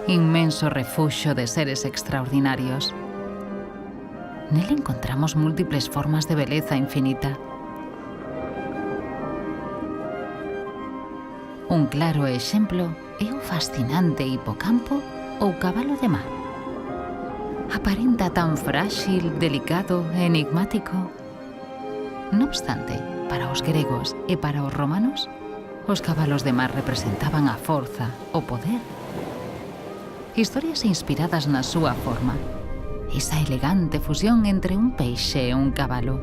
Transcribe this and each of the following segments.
inmenso refuxio de seres extraordinarios. Nel encontramos múltiples formas de beleza infinita. Un claro exemplo é o fascinante hipocampo ou cabalo de mar. Aparenta tan frágil, delicado e enigmático. Non obstante, para os gregos e para os romanos, os cabalos de mar representaban a forza, o poder. Historias inspiradas na súa forma, esa elegante fusión entre un peixe e un cabalo.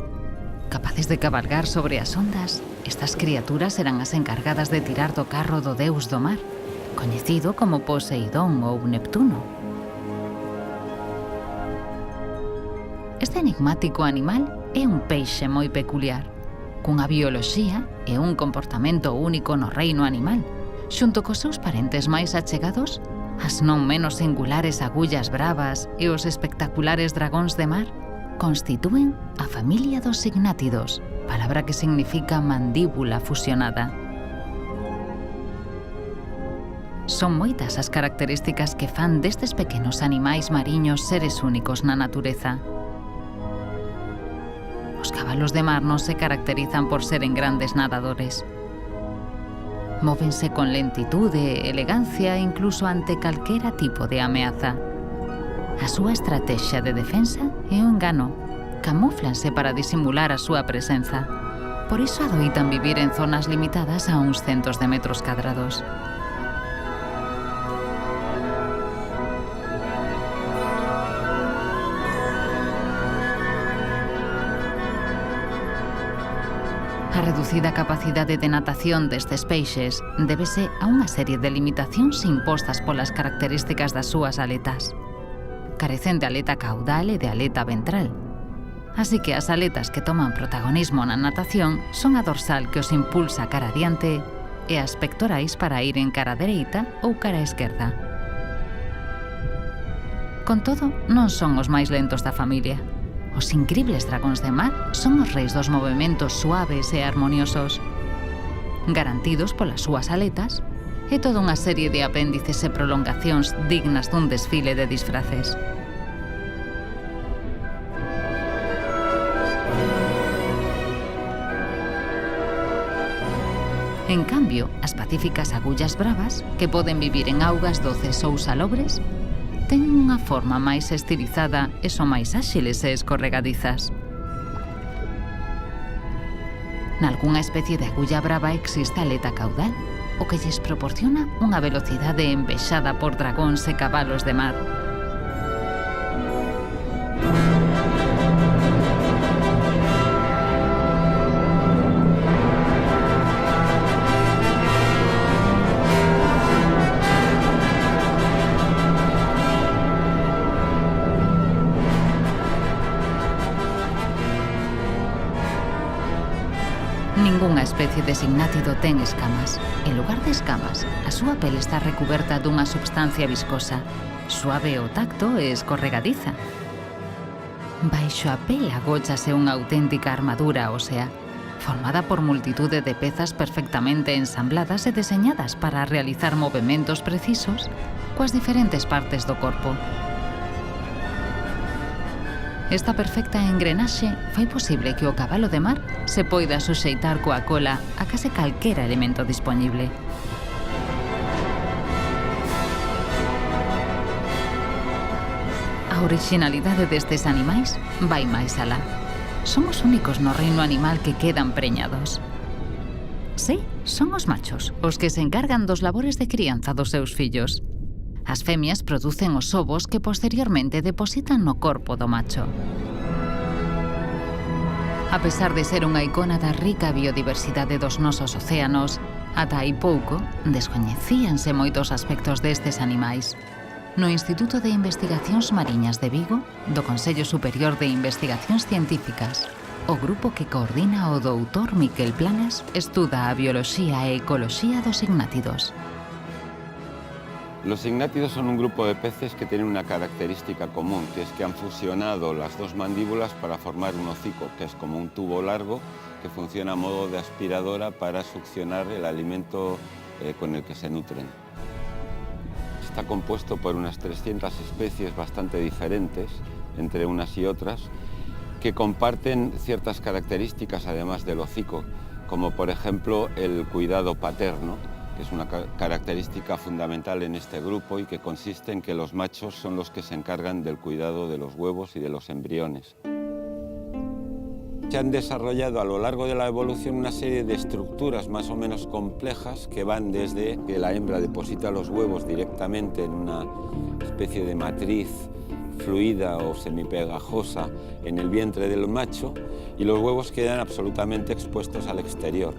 Capaces de cabalgar sobre as ondas, estas criaturas eran as encargadas de tirar do carro do deus do mar, coñecido como Poseidón ou Neptuno. Este enigmático animal é un peixe moi peculiar, cunha bioloxía e un comportamento único no reino animal, xunto cos seus parentes máis achegados, as non menos singulares agullas bravas e os espectaculares dragóns de mar, constitúen a familia dos signátidos, palabra que significa mandíbula fusionada. Son moitas as características que fan destes pequenos animais mariños seres únicos na natureza. Os cabalos de mar non se caracterizan por seren grandes nadadores. Móvense con lentitude e elegancia incluso ante calquera tipo de ameaza. A súa estrategia de defensa é o engano. Camúflanse para disimular a súa presenza. Por iso adoitan vivir en zonas limitadas a uns centos de metros cadrados. A reducida capacidade de natación destes peixes débese a unha serie de limitacións impostas polas características das súas aletas. Carecen de aleta caudal e de aleta ventral. Así que as aletas que toman protagonismo na natación son a dorsal que os impulsa cara adiante e as pectorais para ir en cara dereita ou cara esquerda. Con todo, non son os máis lentos da familia. Os incribles dragóns de mar son os reis dos movementos suaves e armoniosos, garantidos polas súas aletas e toda unha serie de apéndices e prolongacións dignas dun desfile de disfraces. En cambio, as pacíficas agullas bravas, que poden vivir en augas doces ou salobres, teñen unha forma máis estilizada e son máis áxiles e escorregadizas. Nalgúnha especie de agulla brava existe aleta caudal, o que lles proporciona unha velocidade envexada por dragóns e cabalos de mar. Ningunha especie de signátido ten escamas. En lugar de escamas, a súa pele está recuberta dunha substancia viscosa, suave ao tacto e escorregadiza. Baixo a pele agóchase unha auténtica armadura ósea, formada por multitude de pezas perfectamente ensambladas e deseñadas para realizar movementos precisos coas diferentes partes do corpo. Esta perfecta engrenaxe fai posible que o cabalo de mar se poida suxeitar coa cola a case calquera elemento dispoñible. A orixinalidade destes animais vai máis alá. Son os únicos no reino animal que quedan preñados. Sí, son os machos os que se encargan dos labores de crianza dos seus fillos. As femias producen os ovos que posteriormente depositan no corpo do macho. A pesar de ser unha icona da rica biodiversidade dos nosos océanos, ata hai pouco descoñecíanse moitos aspectos destes animais. No Instituto de Investigacións Mariñas de Vigo, do Consello Superior de Investigacións Científicas, o grupo que coordina o doutor Miquel Planas estuda a bioloxía e ecoloxía dos signátidos. Los signátidos son un grupo de peces que tienen una característica común, que es que han fusionado las dos mandíbulas para formar un hocico, que es como un tubo largo que funciona a modo de aspiradora para succionar el alimento con el que se nutren. está compuesto por unas 300 especies bastante diferentes entre unas y otras, que comparten ciertas características además del hocico, como por ejemplo el cuidado paterno, que es una característica fundamental en este grupo y que consiste en que los machos son los que se encargan del cuidado de los huevos y de los embriones. Se han desarrollado a lo largo de la evolución una serie de estructuras más o menos complejas que van desde que la hembra deposita los huevos directamente en una especie de matriz fluida o semipegajosa en el vientre del macho y los huevos quedan absolutamente expuestos al exterior.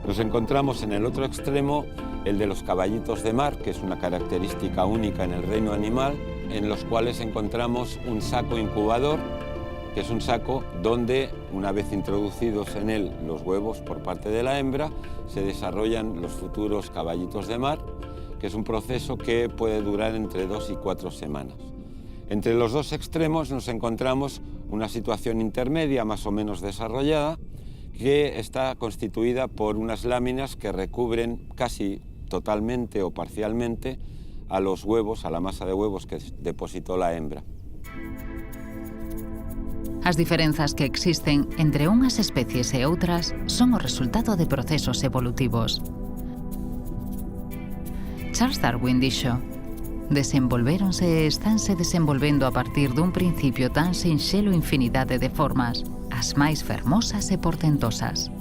Nos encontramos en el otro extremo el de los caballitos de mar, que es una característica única en el reino animal, en los cuales encontramos un saco incubador, que es un saco donde, una vez introducidos en él los huevos por parte de la hembra, se desarrollan los futuros caballitos de mar, que es un proceso que puede durar entre 2 y 4 semanas. Entre los dos extremos nos encontramos una situación intermedia más o menos desarrollada, que está constituida por unas láminas que recubren casi totalmente o parcialmente a los huevos, a la masa de huevos que depositó la hembra. As diferenzas que existen entre unhas especies e outras son o resultado de procesos evolutivos. Charles Darwin dixo: desenvolvéronse e estanse desenvolvendo a partir dun principio tan sinxelo infinidade de formas, as máis fermosas e portentosas.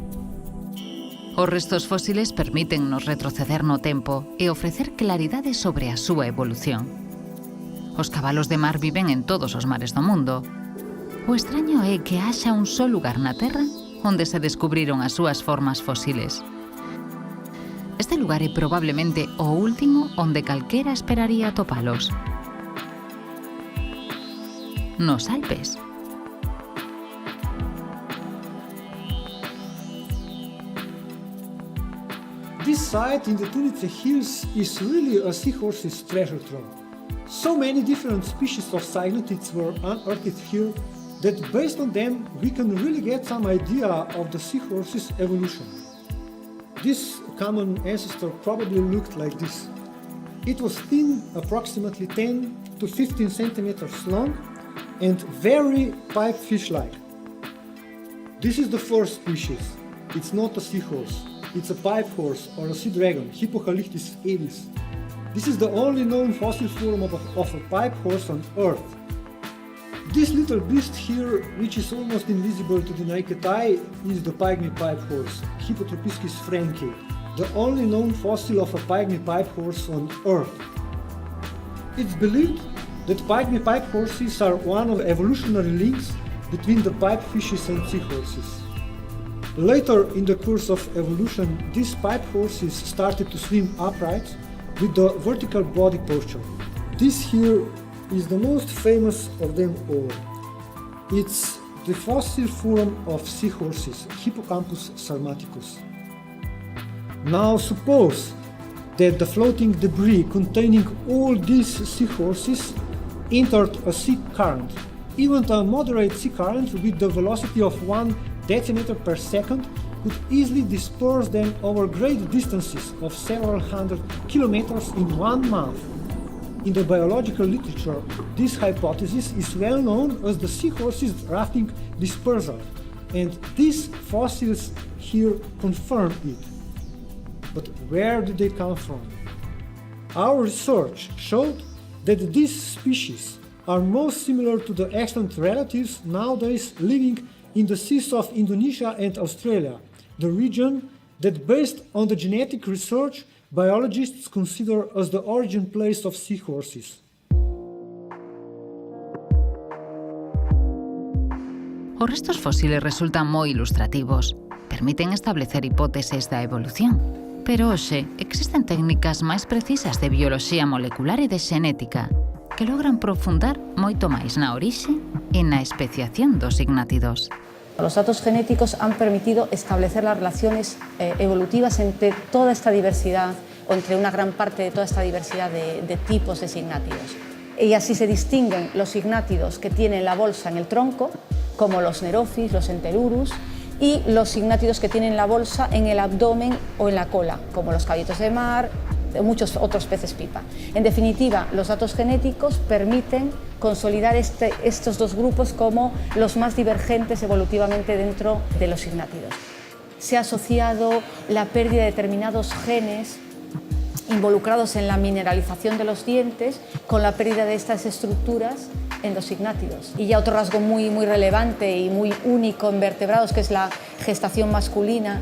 Os restos fósiles permítennos retroceder no tempo e ofrecer claridade sobre a súa evolución. Os cabalos de mar viven en todos os mares do mundo. O extraño é que haxa un só lugar na Terra onde se descubriron as súas formas fósiles. Este lugar é probablemente o último onde calquera esperaría atopalos. Nos Alpes. This site in the Tunitze Hills is really a seahorse's treasure trove. So many different species of cygnetids were unearthed here that based on them we can really get some idea of the seahorse's evolution. This common ancestor probably looked like this. It was thin, approximately 10 to 15 centimeters long and very pipefish-like. This is the first species. It's not a seahorse. It's a pipe horse or a sea dragon, Hippocalyptis aedes. This is the only known fossil form of a pipe horse on Earth. This little beast here, which is almost invisible to the naked eye, is the pygmy pipe horse, Hippotropiscus franki, the only known fossil of a pygmy pipe horse on Earth. It's believed that pygmy pipe horses are one of the evolutionary links between the pipefishes and seahorses. Later in the course of evolution, these pipe horses started to swim upright with the vertical body posture. This here is the most famous of them all. It's the fossil form of seahorses, Hippocampus sarmaticus. Now suppose that the floating debris containing all these seahorses entered a sea current. Even a moderate sea current with the velocity of 1 decimeter per second could easily disperse them over great distances of several hundred kilometers in 1 month. In the biological literature, this hypothesis is well known as the seahorses rafting dispersal, and these fossils here confirm it. But where did they come from? Our research showed that these species are most similar to the extant relatives nowadays living in the seas of Indonesia and Australia, the region that, based on the genetic research, biologists consider as the origin place of seahorses. Os restos fósiles resultan moi ilustrativos. Permiten establecer hipóteses da evolución. Pero hoxe existen técnicas máis precisas de bioloxía molecular e de xenética que logran profundar moito máis na orixe e na especiación dos ignátidos. Los datos genéticos han permitido establecer las relaciones evolutivas entre toda esta diversidad, o entre una gran parte de toda esta diversidad de tipos de signátidos. Y así se distinguen los signátidos que tienen la bolsa en el tronco, como los Nerophis, los Enterurus, y los signátidos que tienen la bolsa en el abdomen o en la cola, como los caballitos de mar, muchos otros peces pipa. En definitiva, los datos genéticos permiten consolidar estos dos grupos como los más divergentes evolutivamente dentro de los signátidos. Se ha asociado la pérdida de determinados genes involucrados en la mineralización de los dientes con la pérdida de estas estructuras en los signátidos. Y ya otro rasgo muy relevante y muy único en vertebrados, que es la gestación masculina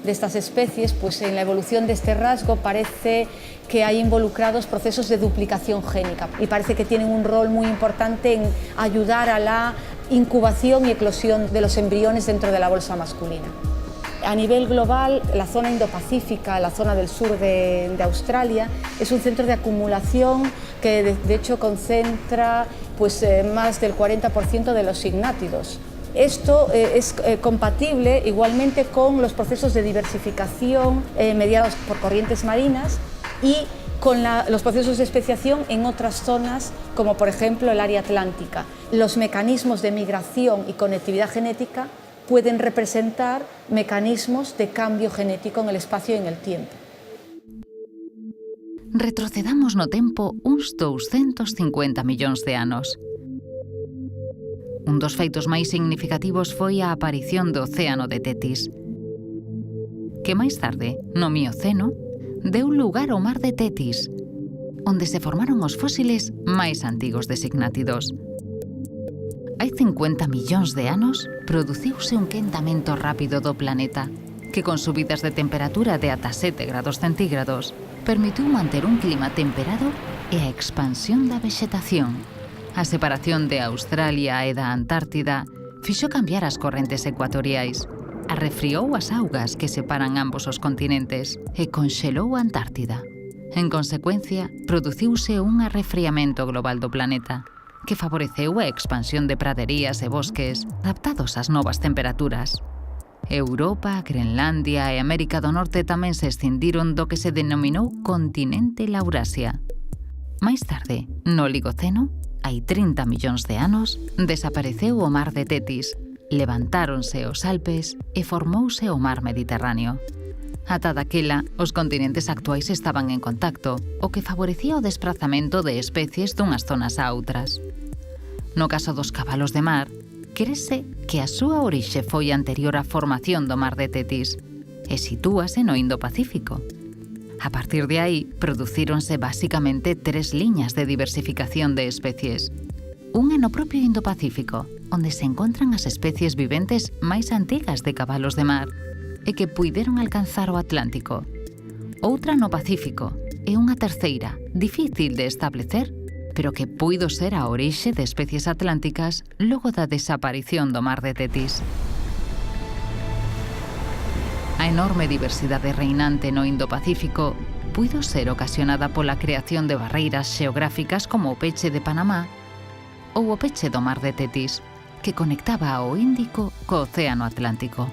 de estas especies, pues en la evolución de este rasgo parece que hay involucrados procesos de duplicación génica y parece que tienen un rol muy importante en ayudar a la incubación y eclosión de los embriones dentro de la bolsa masculina. A nivel global, la zona indopacífica, la zona del sur de Australia, es un centro de acumulación que de hecho concentra pues, más del 40% de los signátidos. Esto es compatible igualmente con los procesos de diversificación mediados por corrientes marinas y con los procesos de especiación en otras zonas, como por ejemplo el área atlántica. Los mecanismos de migración y conectividad genética pueden representar mecanismos de cambio genético en el espacio y en el tiempo. Retrocedamos no tempo uns 250 millóns de anos. Un dos feitos máis significativos foi a aparición do océano de Tetis, que máis tarde, no Mioceno, deu lugar ao mar de Tetis, onde se formaron os fósiles máis antigos de signátidos. Hai 50 millóns de anos, produciuse un quentamento rápido do planeta, que con subidas de temperatura de ata 7 grados centígrados, permitiu manter un clima temperado e a expansión da vexetación. A separación de Australia e da Antártida fixo cambiar as correntes ecuatoriais, arrefriou as augas que separan ambos os continentes e conxelou a Antártida. En consecuencia, produciuse un arrefriamento global do planeta, que favoreceu a expansión de praderías e bosques adaptados ás novas temperaturas. Europa, Grenlandia e América do Norte tamén se escindiron do que se denominou continente Laurasia. Máis tarde, no Oligoceno, hai 30 millóns de anos, desapareceu o mar de Tetis, levantáronse os Alpes e formouse o mar Mediterráneo. Ata daquela, os continentes actuais estaban en contacto, o que favorecía o desprazamento de especies dunhas zonas a outras. No caso dos cabalos de mar, crese que a súa orixe foi anterior á formación do mar de Tetis e sitúase no Indo-Pacífico. A partir de aí, producíronse basicamente 3 liñas de diversificación de especies. Unha no propio Indo-Pacífico, onde se encontran as especies viventes máis antigas de cabalos de mar, e que puideron alcanzar o Atlántico. Outra no Pacífico e unha terceira, difícil de establecer, pero que puido ser a orixe de especies atlánticas logo da desaparición do mar de Tetis. A enorme diversidade reinante no Indo-Pacífico puido ser ocasionada pola creación de barreiras xeográficas como o peche de Panamá ou o peche do mar de Tetis, que conectaba ao Índico co Océano Atlántico.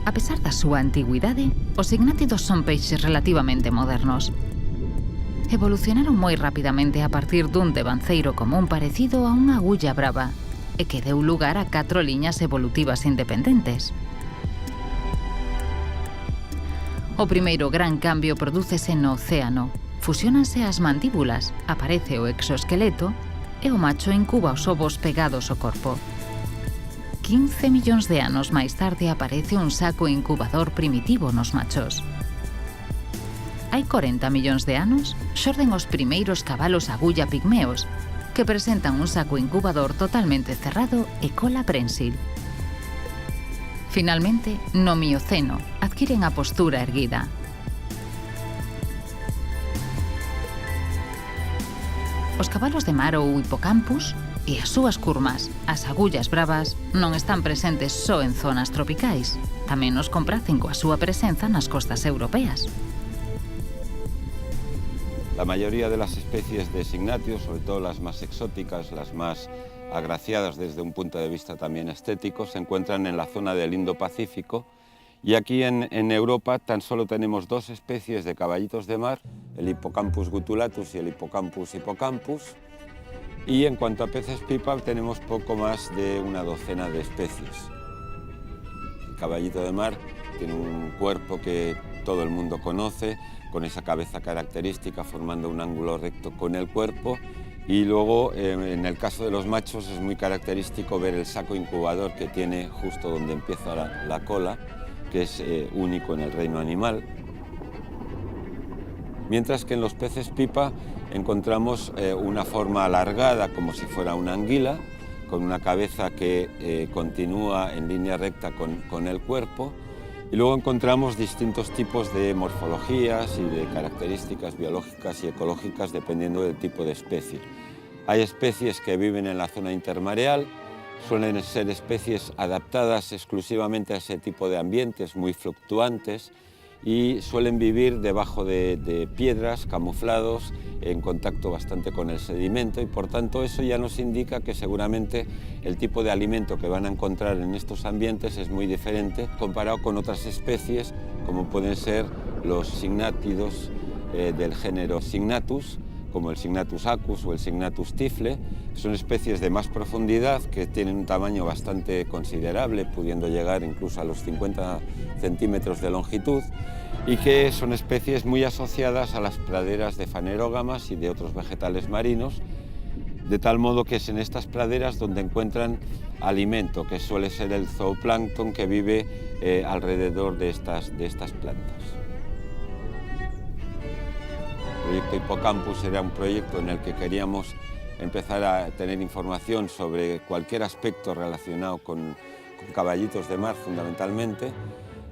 A pesar da súa antigüidade, os signátidos son peixes relativamente modernos. Evolucionaron moi rapidamente a partir dun devanceiro común parecido a unha agulla brava e que deu lugar a 4 liñas evolutivas independentes. O primeiro gran cambio prodúcese no océano. Fusiónanse as mandíbulas, aparece o exoesqueleto e o macho incuba os ovos pegados ao corpo. 15 millóns de anos máis tarde aparece un saco incubador primitivo nos machos. Hai 40 millóns de anos xorden os primeiros cabalos agulla pigmeos, que presentan un saco incubador totalmente cerrado e cola prensil. Finalmente, no Mioceno, adquiren a postura erguida. Os cabalos de mar ou hipocampus e as súas curmas, as agullas bravas, non están presentes só en zonas tropicais, tamén nos complacen coa súa presenza nas costas europeas. La mayoría de las especies de signátidos, sobre todo las más exóticas, las más agraciadas desde un punto de vista también estético, se encuentran en la zona del Indo-Pacífico, y aquí en Europa tan solo tenemos 2 especies de caballitos de mar, el Hippocampus gutulatus y el Hippocampus hippocampus, y en cuanto a peces pipa tenemos poco más de una docena de especies. El caballito de mar tiene un cuerpo que todo el mundo conoce, con esa cabeza característica formando un ángulo recto con el cuerpo. Y luego, en el caso de los machos, es muy característico ver el saco incubador que tiene justo donde empieza la cola, que es único en el reino animal. Mientras que en los peces pipa encontramos una forma alargada, como si fuera una anguila, con una cabeza que continúa en línea recta con el cuerpo. Y luego encontramos distintos tipos de morfologías y de características biológicas y ecológicas dependiendo del tipo de especie. Hay especies que viven en la zona intermareal, suelen ser especies adaptadas exclusivamente a ese tipo de ambientes muy fluctuantes y suelen vivir debajo de piedras, camuflados, en contacto bastante con el sedimento, y por tanto eso ya nos indica que seguramente el tipo de alimento que van a encontrar en estos ambientes es muy diferente comparado con otras especies como pueden ser los signátidos del género Signatus, como el Signatus acus o el Signatus tifle. Son especies de más profundidad que tienen un tamaño bastante considerable, pudiendo llegar incluso a los 50 centímetros de longitud, y que son especies muy asociadas a las praderas de fanerógamas y de otros vegetales marinos, de tal modo que es en estas praderas donde encuentran alimento, que suele ser el zooplancton que vive alrededor de estas plantas. El proyecto Hippocampus era un proyecto en el que queríamos empezar a tener información sobre cualquier aspecto relacionado con caballitos de mar fundamentalmente,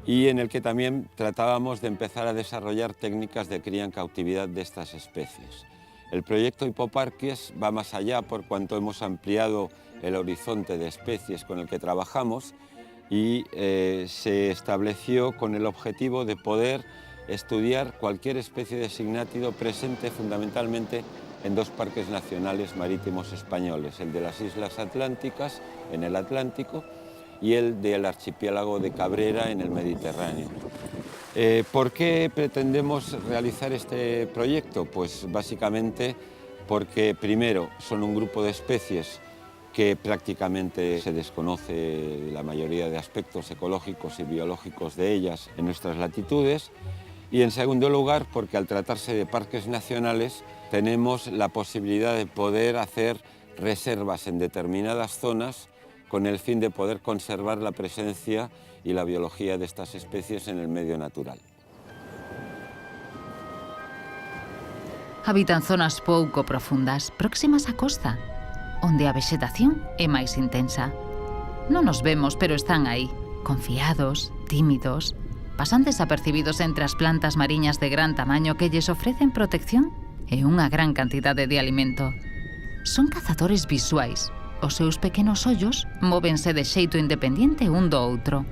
y en el que también tratábamos de empezar a desarrollar técnicas de cría en cautividad de estas especies. El proyecto Hippoparques va más allá por cuanto hemos ampliado el horizonte de especies con el que trabajamos y se estableció con el objetivo de poder estudiar cualquier especie de signátido presente fundamentalmente en dos parques nacionales marítimos españoles, el de las Islas Atlánticas en el Atlántico y el del archipiélago de Cabrera en el Mediterráneo. ¿Por qué pretendemos realizar este proyecto? Pues básicamente porque primero son un grupo de especies que prácticamente se desconoce la mayoría de aspectos ecológicos y biológicos de ellas en nuestras latitudes, y en segundo lugar porque al tratarse de parques nacionales tenemos la posibilidad de poder hacer reservas en determinadas zonas con el fin de poder conservar la presencia y la biología de estas especies en el medio natural. Habitan zonas pouco profundas, próximas á costa, onde a vexetación é máis intensa. Non nos vemos, pero están aí, confiados, tímidos, pasan desapercibidos entre as plantas mariñas de gran tamaño que lles ofrecen protección e unha gran cantidade de alimento. Son cazadores visuais. Os seus pequenos ollos móvense de xeito independiente un do outro.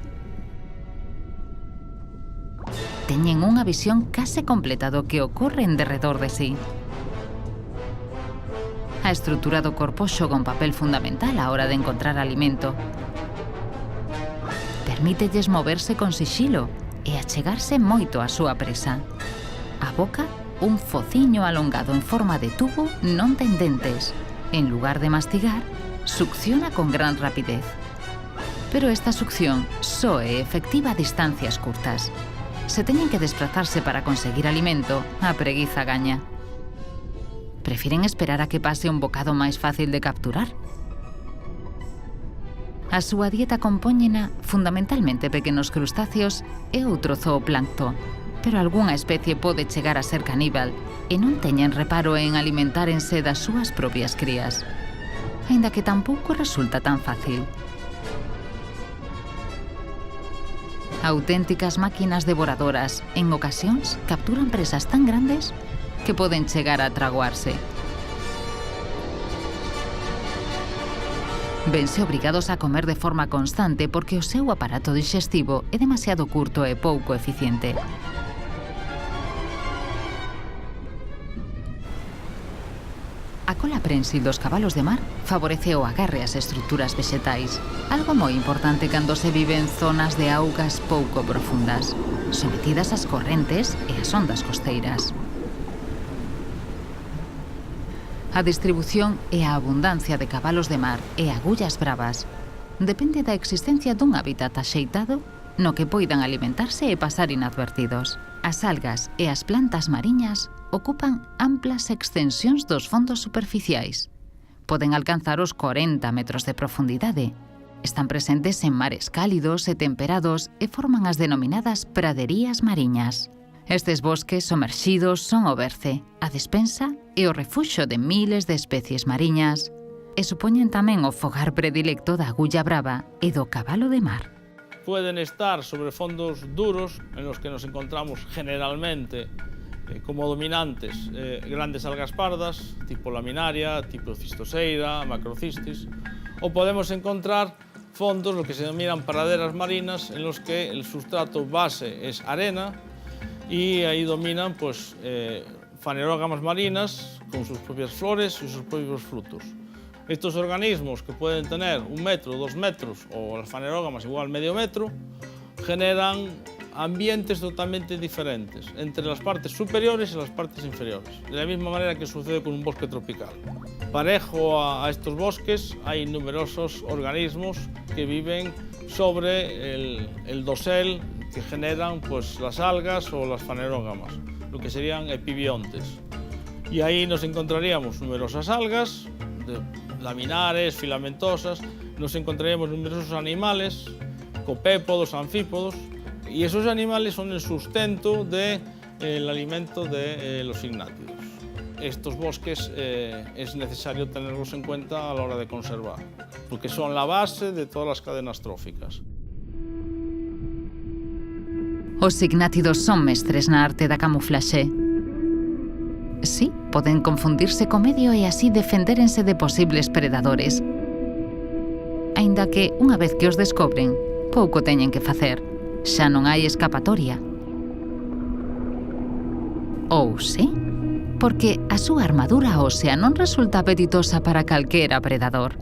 Teñen unha visión case completa do que ocorre en derredor de sí. A estrutura do corpo xoga un papel fundamental á hora de encontrar alimento. Permítelles moverse con sixilo e achegarse moito á súa presa. A boca, un fociño alongado en forma de tubo non ten dentes. En lugar de mastigar, succiona con gran rapidez. Pero esta succión só é efectiva a distancias curtas. Se teñen que desplazarse para conseguir alimento, a preguiza gaña. Prefiren esperar a que pase un bocado máis fácil de capturar. A súa dieta compóñena fundamentalmente pequenos crustáceos e outro zooplancto, pero algunha especie pode chegar a ser caníbal e non teñen reparo en alimentárense das súas propias crías, aínda que tampouco resulta tan fácil. Auténticas máquinas devoradoras, en ocasións, capturan presas tan grandes que poden chegar a tragoarse. Vense obrigados a comer de forma constante porque o seu aparato dixestivo é demasiado curto e pouco eficiente. A cola prensil dos cabalos de mar favorece o agarre ás estruturas vexetais, algo moi importante cando se vive en zonas de augas pouco profundas, sometidas ás correntes e ás ondas costeiras. A distribución e a abundancia de cabalos de mar e agullas bravas depende da existencia dun hábitat axeitado no que poidan alimentarse e pasar inadvertidos. As algas e as plantas mariñas ocupan amplas extensións dos fondos superficiais. Poden alcanzar os 40 metros de profundidade. Están presentes en mares cálidos e temperados e forman as denominadas praderías mariñas. Estes bosques somerxidos son o berce, a despensa e o refuxo de miles de especies mariñas e supoñen tamén o fogar predilecto da agulla brava e do cabalo de mar. Pueden estar sobre fondos duros en los que nos encontramos generalmente como dominantes grandes algas pardas, tipo laminaria, tipo cistoseira, macrocistis, o podemos encontrar fondos, lo que se denominan praderas marinas, en los que el sustrato base es arena y ahí dominan pues, fanerógamas marinas con sus propias flores y sus propios frutos. Estos organismos, que pueden tener 1 metro, 2 metros o las fanerógamas igual medio metro, generan ambientes totalmente diferentes entre las partes superiores y las partes inferiores, de la misma manera que sucede con un bosque tropical. Parejo a estos bosques hay numerosos organismos que viven sobre el dosel que generan pues, las algas o las fanerógamas, lo que serían epibiontes. Y ahí nos encontraríamos numerosas algas, laminares, filamentosas, nos encontraríamos numerosos animales, copépodos, anfípodos, y esos animales son el sustento del alimento de los signátidos. Estos bosques es necesario tenerlos en cuenta a la hora de conservar, porque son la base de todas las cadenas tróficas. Os signátidos son mestres na arte da camuflaxe. Sí, poden confundirse co medio e así defendérense de posibles predadores. Aínda que, unha vez que os descobren, pouco teñen que facer. Xa non hai escapatoria. Ou sí? Porque a súa armadura ósea non resulta apetitosa para calquera predador.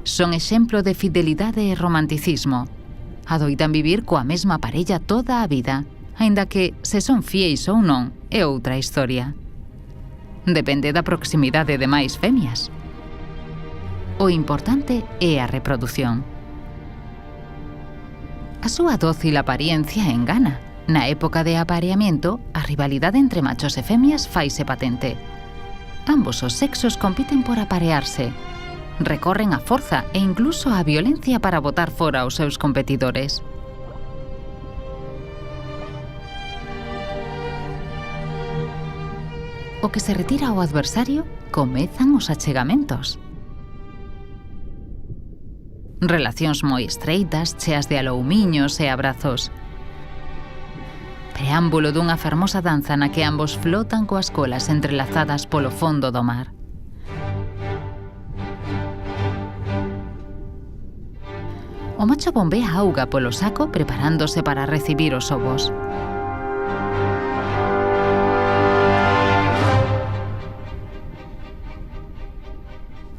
Son exemplo de fidelidade e romanticismo. Adoitan vivir coa mesma parella toda a vida, aínda que, se son fieis ou non, é outra historia. Depende da proximidade de máis femias. O importante é a reprodución. A súa dócil apariencia engana. Na época de apareamiento, a rivalidade entre machos e femias faise patente. Ambos os sexos compiten por aparearse. Recorren á forza e incluso á violencia para botar fora os seus competidores. O que se retira ao adversario, comezan os achegamentos. Relacións moi estreitas, cheas de aloumiños e abrazos. Preámbulo dunha fermosa danza na que ambos flotan coas colas entrelazadas polo fondo do mar. O macho bombea auga polo saco preparándose para recibir os ovos.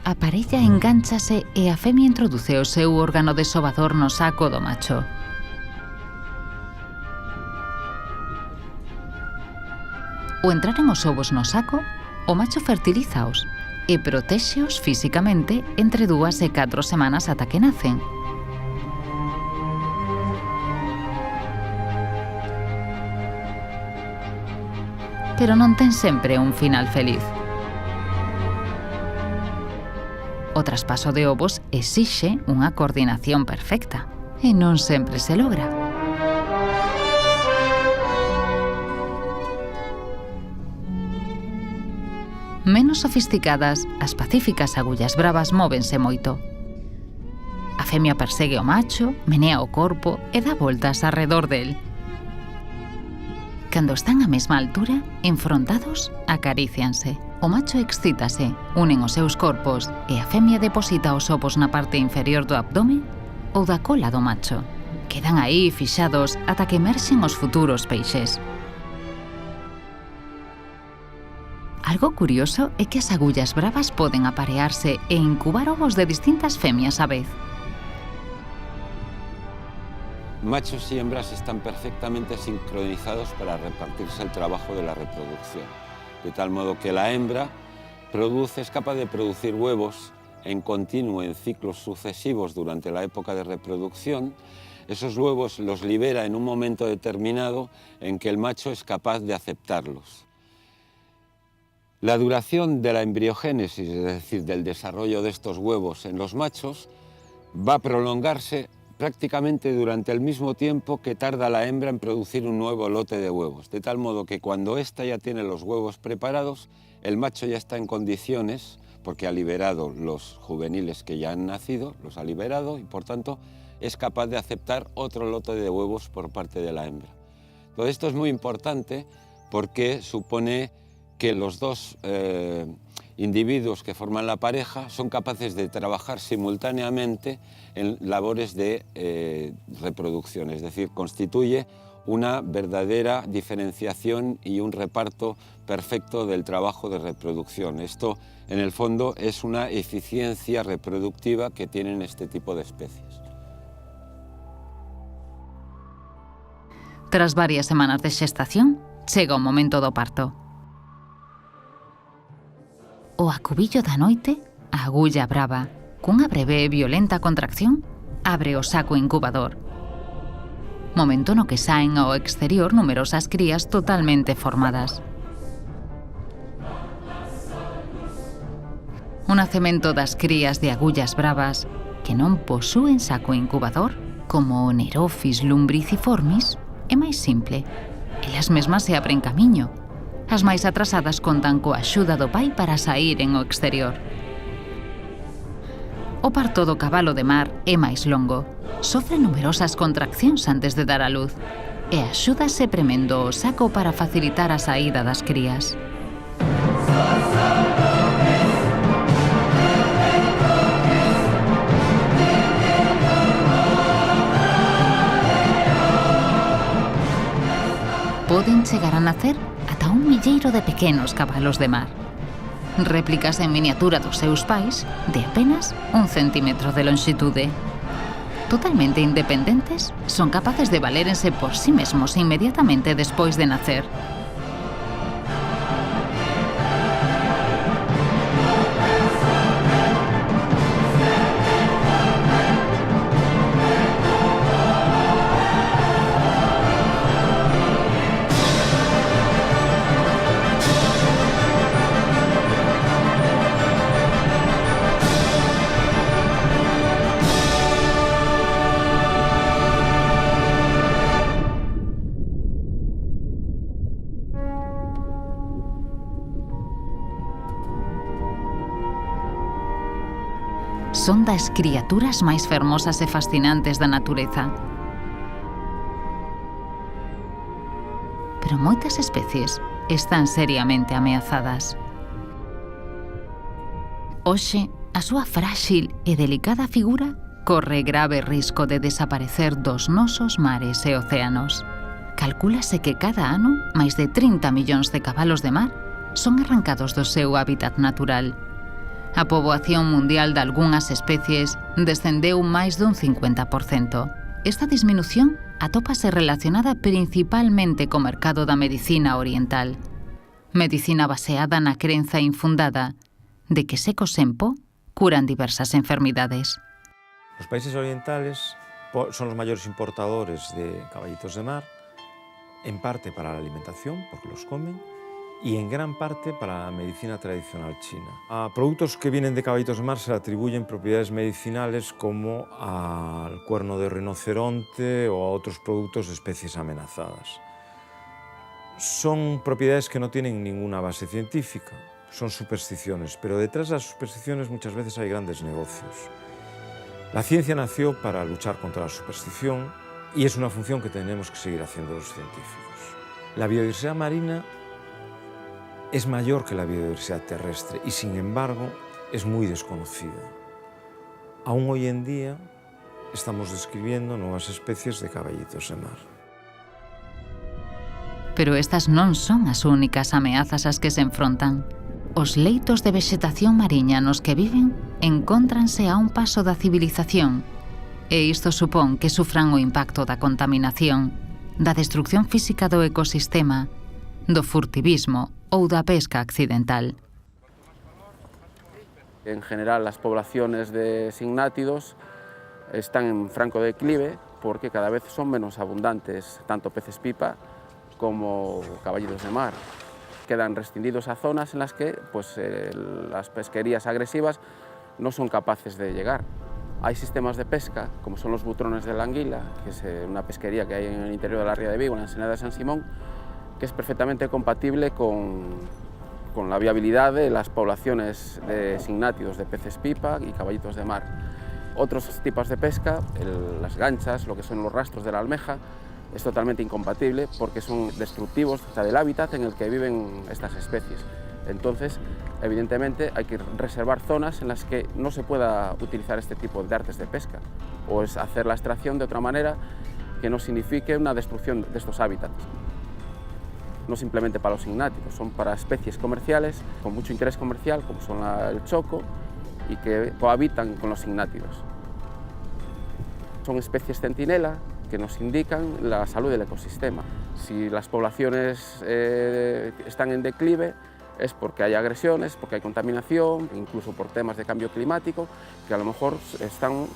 A parella engánchase e a femia introduce o seu órgano desovador no saco do macho. Ao entraren os ovos no saco, o macho fertilízaos e protéxeos físicamente entre 2 e 4 semanas ata que nacen. Pero non ten sempre un final feliz. O traspaso de ovos exixe unha coordinación perfecta e non sempre se logra. Menos sofisticadas, as pacíficas agullas bravas móvense moito. A femia persegue o macho, menea o corpo e dá voltas arredor del. Cando están á mesma altura, enfrontados, acarícianse. O macho excítase, unen os seus corpos e a femia deposita os ovos na parte inferior do abdome ou da cola do macho. Quedan aí fixados ata que emerxen os futuros peixes. Algo curioso é que as agullas bravas poden aparearse e incubar ovos de distintas femias á vez. Machos y hembras están perfectamente sincronizados para repartirse el trabajo de la reproducción, de tal modo que la hembra es capaz de producir huevos en continuo en ciclos sucesivos durante la época de reproducción, esos huevos los libera en un momento determinado en que el macho es capaz de aceptarlos. La duración de la embriogénesis, es decir, del desarrollo de estos huevos en los machos, va a prolongarse prácticamente durante el mismo tiempo que tarda la hembra en producir un nuevo lote de huevos, de tal modo que cuando ésta ya tiene los huevos preparados, el macho ya está en condiciones, porque ha liberado los juveniles que ya han nacido, los ha liberado y por tanto es capaz de aceptar otro lote de huevos por parte de la hembra. Todo esto es muy importante porque supone que los dos individuos que forman la pareja son capaces de trabajar simultáneamente en labores de reproducción, es decir, constituye una verdadera diferenciación y un reparto perfecto del trabajo de reproducción. Esto, en el fondo, es una eficiencia reproductiva que tienen este tipo de especies. Tras varias semanas de xestación, chega o momento do parto. O acubillo da noite, a agulla brava, cunha breve e violenta contracción, abre o saco incubador. Momento no que saen ao exterior numerosas crías totalmente formadas. O nacemento das crías de agullas bravas, que non posúen saco incubador, como o Nerophis lumbriciformis, é máis simple. Elas mesmas se abren camiño. As máis atrasadas contan coa axuda do pai para saíren ao exterior. O parto do cabalo de mar é máis longo. Sofre numerosas contraccións antes de dar a luz e axúdase premendo o saco para facilitar a saída das crías. Poden chegar a nacer ata 1 milleiro de pequenos cabalos de mar. Réplicas en miniatura dos seus pais de apenas 1 centímetro de lonxitude. Totalmente independentes, son capaces de valérense por sí mesmos inmediatamente despois de nacer. Son das criaturas máis fermosas e fascinantes da natureza. Pero moitas especies están seriamente ameazadas. Hoxe, a súa fráxil e delicada figura corre grave risco de desaparecer dos nosos mares e océanos. Calcúlase que cada ano máis de 30 millóns de cabalos de mar son arrancados do seu hábitat natural. A poboación mundial de algunhas especies descendeu máis dun 50%. Esta disminución atópase relacionada principalmente co mercado da medicina oriental. Medicina baseada na crenza infundada de que secos en po curan diversas enfermidades. Los países orientales son los mayores importadores de caballitos de mar, en parte para la alimentación, porque los comen, y en gran parte para la medicina tradicional china. A productos que vienen de caballitos de mar se le atribuyen propiedades medicinales como al cuerno de rinoceronte o a otros productos de especies amenazadas. Son propiedades que no tienen ninguna base científica, son supersticiones, pero detrás de las supersticiones muchas veces hay grandes negocios. La ciencia nació para luchar contra la superstición y es una función que tenemos que seguir haciendo los científicos. La biodiversidad marina es mayor que la biodiversidad terrestre y, sin embargo, es muy desconocida. Aún hoy en día estamos describiendo nuevas especies de caballitos de mar. Pero estas non son as únicas ameazas ás que se enfrontan. Os leitos de vexetación mariña nos que viven encóntranse a un paso da civilización e isto supón que sufran o impacto da contaminación, da destrucción física do ecosistema, do furtivismo ou da pesca accidental. En general, las poblaciones de signátidos están en franco declive porque cada vez son menos abundantes, tanto peces pipa como caballitos de mar. Quedan restringidos a zonas en las que las pesquerías agresivas no son capaces de llegar. Hay sistemas de pesca, como son los butrones de la anguila, que es una pesquería que hay en el interior de la Ría de Vigo, en la ensenada de San Simón, que es perfectamente compatible con la viabilidad de las poblaciones de signátidos, de peces pipa y caballitos de mar. Otros tipos de pesca, las ganchas, lo que son los rastros de la almeja, es totalmente incompatible porque son destructivos del hábitat en el que viven estas especies. Entonces, evidentemente, hay que reservar zonas en las que no se pueda utilizar este tipo de artes de pesca, o es hacer la extracción de otra manera que no signifique una destrucción de estos hábitats. No simplemente para los signátidos, son para especies comerciales con mucho interés comercial, como son el choco, y que cohabitan con los signátidos. Son especies centinela que nos indican la salud del ecosistema. Si las poblaciones están en declive, es porque hay agresiones, porque hay contaminación, incluso por temas de cambio climático, que a lo mejor están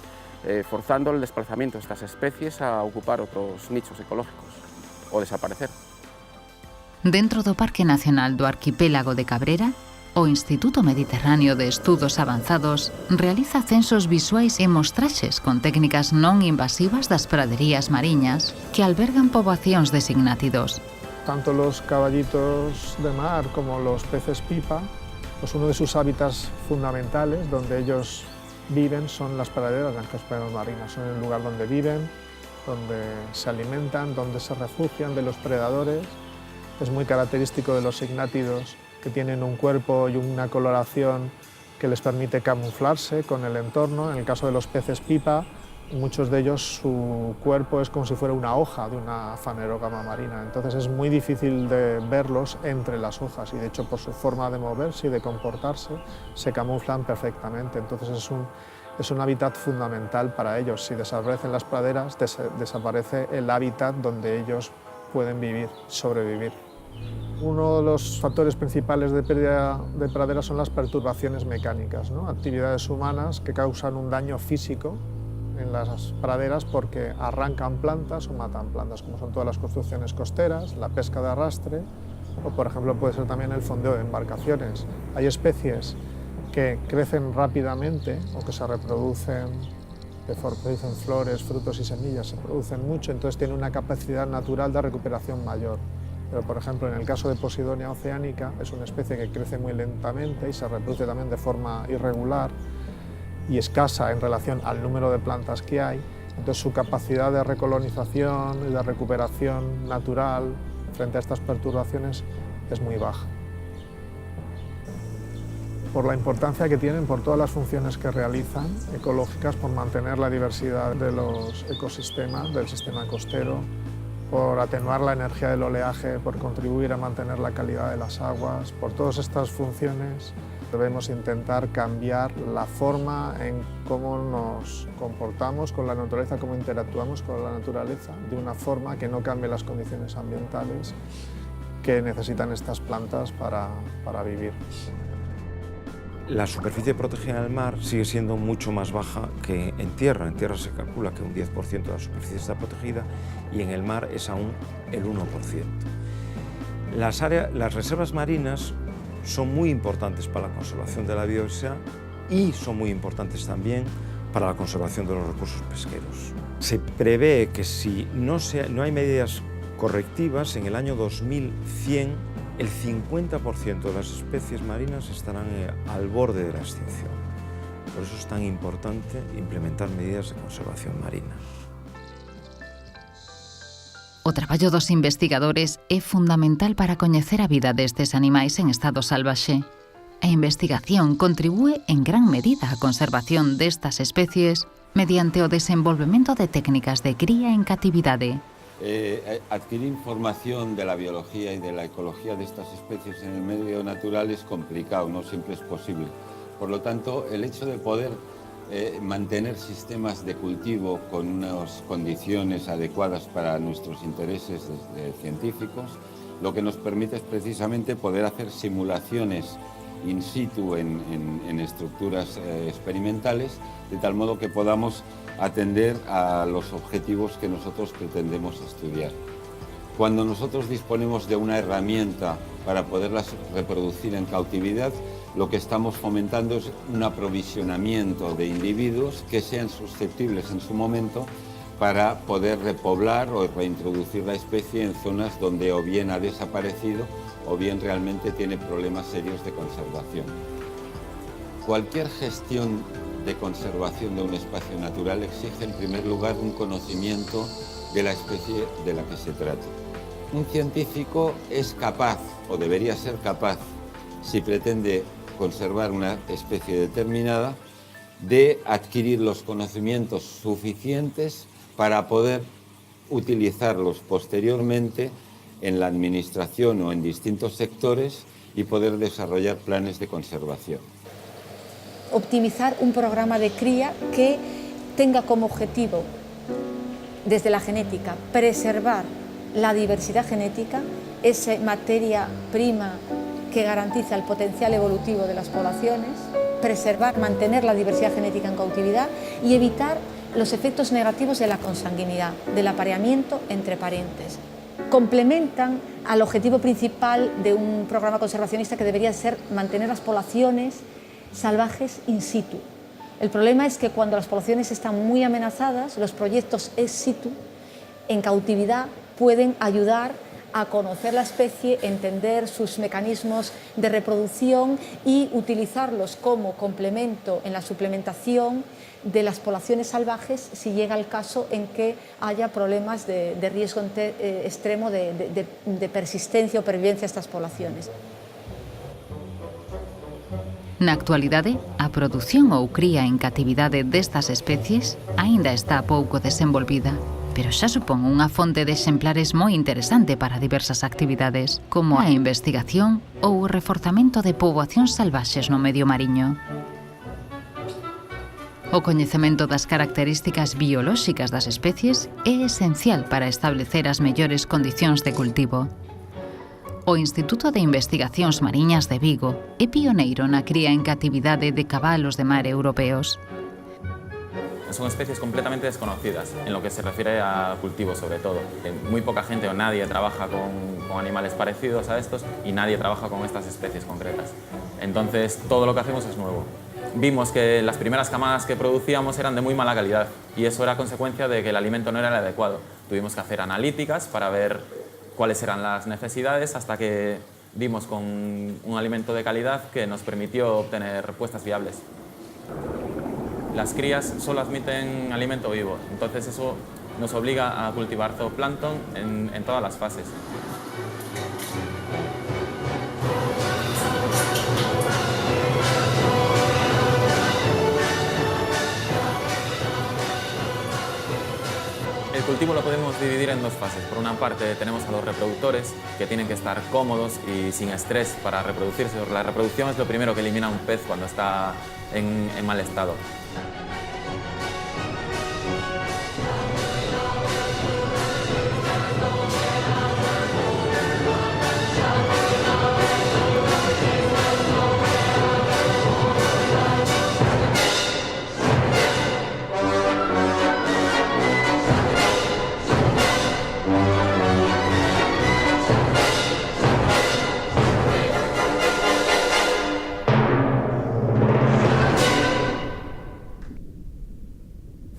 forzando el desplazamiento de estas especies a ocupar otros nichos ecológicos o desaparecer. Dentro do Parque Nacional do Arquipélago de Cabrera, o Instituto Mediterráneo de Estudos Avanzados realiza censos visuais e mostraxes con técnicas non invasivas das praderías mariñas que albergan poboacións de signátidos. Tanto los caballitos de mar como los peces pipa, pues uno de sus hábitats fundamentales donde ellos viven son las praderas de angiospermas marinas. Son el lugar donde viven, donde se alimentan, donde se refugian de los predadores. Es muy característico de los signátidos que tienen un cuerpo y una coloración que les permite camuflarse con el entorno. En el caso de los peces pipa, muchos de ellos su cuerpo es como si fuera una hoja de una fanerógama marina, entonces es muy difícil de verlos entre las hojas y de hecho por su forma de moverse y de comportarse se camuflan perfectamente, entonces es un hábitat fundamental para ellos. Si desaparecen las praderas, desaparece el hábitat donde ellos pueden vivir, sobrevivir. Uno de los factores principales de pérdida de praderas son las perturbaciones mecánicas, ¿no? Actividades humanas que causan un daño físico en las praderas porque arrancan plantas o matan plantas, como son todas las construcciones costeras, la pesca de arrastre o, por ejemplo, puede ser también el fondeo de embarcaciones. Hay especies que crecen rápidamente o que se reproducen, que producen flores, frutos y semillas, se producen mucho, entonces tienen una capacidad natural de recuperación mayor. Pero, por ejemplo, en el caso de Posidonia oceanica, es una especie que crece muy lentamente y se reproduce también de forma irregular y escasa en relación al número de plantas que hay, entonces su capacidad de recolonización y de recuperación natural frente a estas perturbaciones es muy baja. Por la importancia que tienen, por todas las funciones que realizan, ecológicas, por mantener la diversidad de los ecosistemas, del sistema costero, por atenuar la energía del oleaje, por contribuir a mantener la calidad de las aguas, por todas estas funciones debemos intentar cambiar la forma en cómo nos comportamos con la naturaleza, cómo interactuamos con la naturaleza, de una forma que no cambie las condiciones ambientales que necesitan estas plantas para vivir. La superficie protegida del mar sigue siendo mucho más baja que en tierra. En tierra se calcula que un 10% de la superficie está protegida y en el mar es aún el 1%. Las reservas marinas son muy importantes para la conservación de la biodiversidad y son muy importantes también para la conservación de los recursos pesqueros. Se prevé que si no hay medidas correctivas, en el año 2100 el 50% de las especies marinas estarán al borde de la extinción. Por eso es tan importante implementar medidas de conservación marina. O traballo dos investigadores é fundamental para coñecer a vida destes animais en estado salvaxe. A investigación contribúe en gran medida á conservación destas especies mediante o desenvolvemento de técnicas de cría en catividade. Adquirir información de la biología y de la ecología de estas especies en el medio natural es complicado, no siempre es posible. Por lo tanto, el hecho de poder mantener sistemas de cultivo con unas condiciones adecuadas para nuestros intereses científicos, lo que nos permite es precisamente poder hacer simulaciones in situ en estructuras experimentales, de tal modo que podamos atender a los objetivos que nosotros pretendemos estudiar. Cuando nosotros disponemos de una herramienta para poderlas reproducir en cautividad, lo que estamos fomentando es un aprovisionamiento de individuos que sean susceptibles en su momento para poder repoblar o reintroducir la especie en zonas donde o bien ha desaparecido o bien realmente tiene problemas serios de conservación. Cualquier gestión de conservación de un espacio natural exige en primer lugar un conocimiento de la especie de la que se trata. Un científico es capaz, o debería ser capaz, si pretende conservar una especie determinada, de adquirir los conocimientos suficientes para poder utilizarlos posteriormente en la administración o en distintos sectores y poder desarrollar planes de conservación. Optimizar un programa de cría que tenga como objetivo, desde la genética, preservar la diversidad genética, esa materia prima que garantiza el potencial evolutivo de las poblaciones, preservar, mantener la diversidad genética en cautividad y evitar los efectos negativos de la consanguinidad, del apareamiento entre parientes. Complementan al objetivo principal de un programa conservacionista que debería ser mantener las poblaciones salvajes in situ. El problema es que cuando las poblaciones están muy amenazadas, los proyectos ex situ en cautividad pueden ayudar a conocer la especie, entender sus mecanismos de reproducción y utilizarlos como complemento en la suplementación de las poblaciones salvajes si llega el caso en que haya problemas de riesgo extremo de persistencia o pervivencia de estas poblaciones. Na actualidade, a produción ou cría en catividade destas especies aínda está pouco desenvolvida, pero xa supón unha fonte de exemplares moi interesante para diversas actividades, como a investigación ou o reforzamento de poboacións salvaxes no medio mariño. O coñecemento das características biolóxicas das especies é esencial para establecer as mellores condicións de cultivo. O Instituto de Investigacións Mariñas de Vigo é pioneiro na cría en catividade de cabalos de mar europeos. Son especies completamente desconocidas en lo que se refiere a cultivo sobre todo. Muy poca gente o nadie trabaja con animales parecidos a estos y nadie trabaja con estas especies concretas. Entonces todo lo que hacemos es nuevo. Vimos que las primeras camadas que producíamos eran de muy mala calidad y eso era consecuencia de que el alimento no era el adecuado. Tuvimos que hacer analíticas para ver cuáles eran las necesidades hasta que dimos con un alimento de calidad que nos permitió obtener puestas viables. Las crías solo admiten alimento vivo, entonces eso nos obliga a cultivar zooplancton en todas las fases. El cultivo lo podemos dividir en dos fases. Por una parte tenemos a los reproductores que tienen que estar cómodos y sin estrés para reproducirse. La reproducción es lo primero que elimina un pez cuando está en mal estado.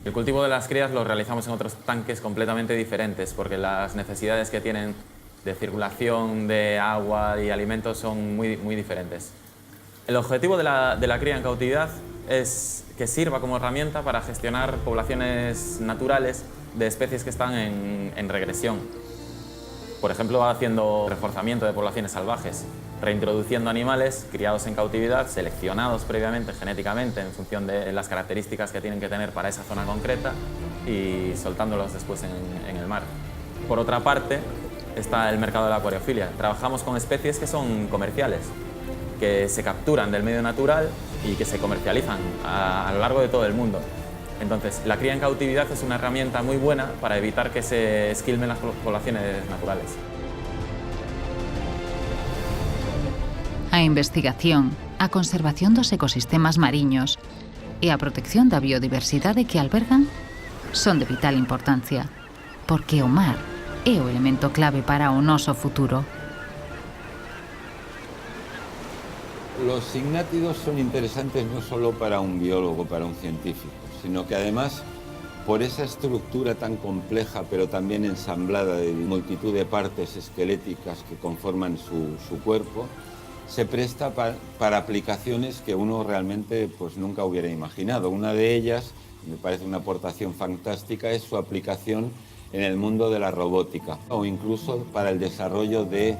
El cultivo de las crías lo realizamos en otros tanques completamente diferentes porque las necesidades que tienen de circulación de agua y alimentos son muy diferentes. El objetivo de la cría en cautividad es que sirva como herramienta para gestionar poblaciones naturales de especies que están en regresión. Por ejemplo, haciendo reforzamiento de poblaciones salvajes, reintroduciendo animales criados en cautividad, seleccionados previamente genéticamente en función de las características que tienen que tener para esa zona concreta y soltándolos después en el mar. Por otra parte, está el mercado de la acuariofilia. Trabajamos con especies que son comerciales, que se capturan del medio natural y que se comercializan a lo largo de todo el mundo. Entonces, la cría en cautividad es una herramienta muy buena para evitar que se esquilmen las poblaciones naturales. A investigación a conservación dos ecosistemas mariños e a protección da biodiversidade que albergan son de vital importancia, porque o mar é o elemento clave para o noso futuro. Los signátidos son interesantes no solo para un biólogo, para un científico, sino que además, por esa estructura tan compleja, pero también ensamblada de multitud de partes esqueléticas que conforman su cuerpo, se presta para aplicaciones que uno realmente pues, nunca hubiera imaginado. Una de ellas, me parece una aportación fantástica, es su aplicación en el mundo de la robótica o incluso para el desarrollo de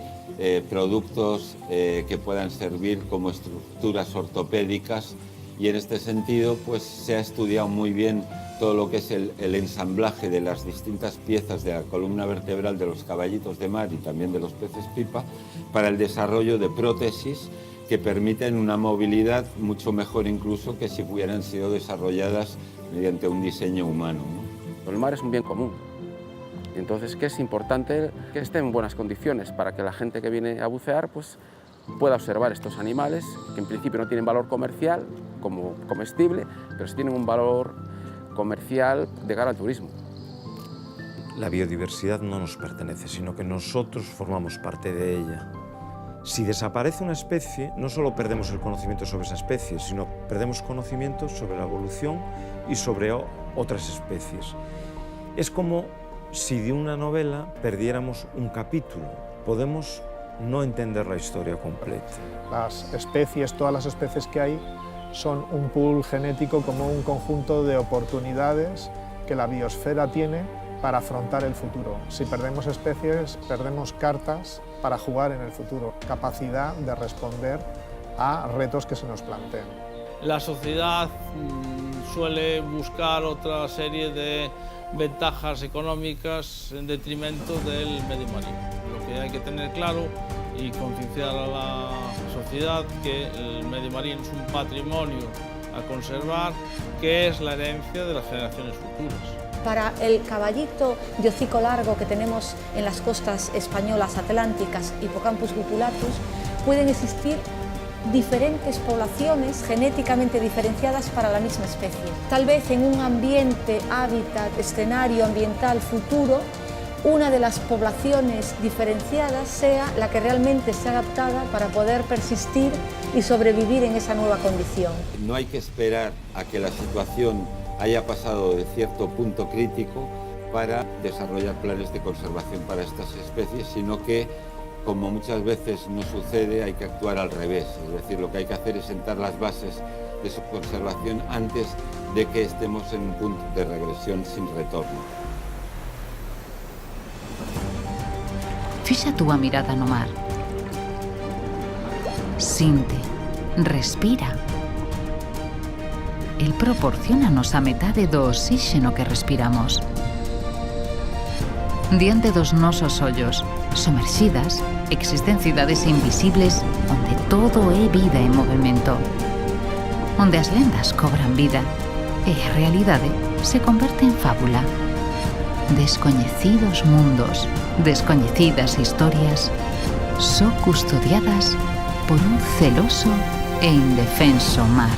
productos que puedan servir como estructuras ortopédicas, y en este sentido pues, se ha estudiado muy bien todo lo que es el ensamblaje de las distintas piezas de la columna vertebral de los caballitos de mar y también de los peces pipa para el desarrollo de prótesis que permiten una movilidad mucho mejor incluso que si hubieran sido desarrolladas mediante un diseño humano, ¿no? El mar es un bien común. Entonces, que es importante que esté en buenas condiciones para que la gente que viene a bucear pues, pueda observar estos animales, que en principio no tienen valor comercial como comestible, pero sí tienen un valor comercial de cara al turismo. La biodiversidad no nos pertenece, sino que nosotros formamos parte de ella. Si desaparece una especie, no solo perdemos el conocimiento sobre esa especie, sino perdemos conocimiento sobre la evolución y sobre otras especies. Es como si de una novela perdiéramos un capítulo. Podemos no entender la historia completa. Las especies, todas las especies que hay, son un pool genético como un conjunto de oportunidades que la biosfera tiene para afrontar el futuro. Si perdemos especies, perdemos cartas para jugar en el futuro, capacidad de responder a retos que se nos planteen. La sociedad suele buscar otra serie de ventajas económicas en detrimento del medio marino. Lo que hay que tener claro y concienciar a la sociedad que el medio marino es un patrimonio a conservar, que es la herencia de las generaciones futuras. Para el caballito de hocico largo que tenemos en las costas españolas atlánticas, Hippocampus gutulatus, pueden existir diferentes poblaciones genéticamente diferenciadas para la misma especie. Tal vez en un ambiente, hábitat, escenario ambiental futuro, una de las poblaciones diferenciadas sea la que realmente esté adaptada para poder persistir y sobrevivir en esa nueva condición. No hay que esperar a que la situación haya pasado de cierto punto crítico para desarrollar planes de conservación para estas especies, sino que, como muchas veces nos sucede, hay que actuar al revés. Es decir, lo que hay que hacer es sentar las bases de su conservación antes de que estemos en un punto de regresión sin retorno. Fixa a túa mirada no mar. Sinte, respira. El proporciónanos a metade do oxíxeno que respiramos. Diante dos nosos ollos, somerxidas, existen cidades invisibles onde todo é vida en movimento, onde as lendas cobran vida e a realidade se converte en fábula. Descoñecidos mundos, descoñecidas historias, só custodiadas por un celoso e indefenso mar.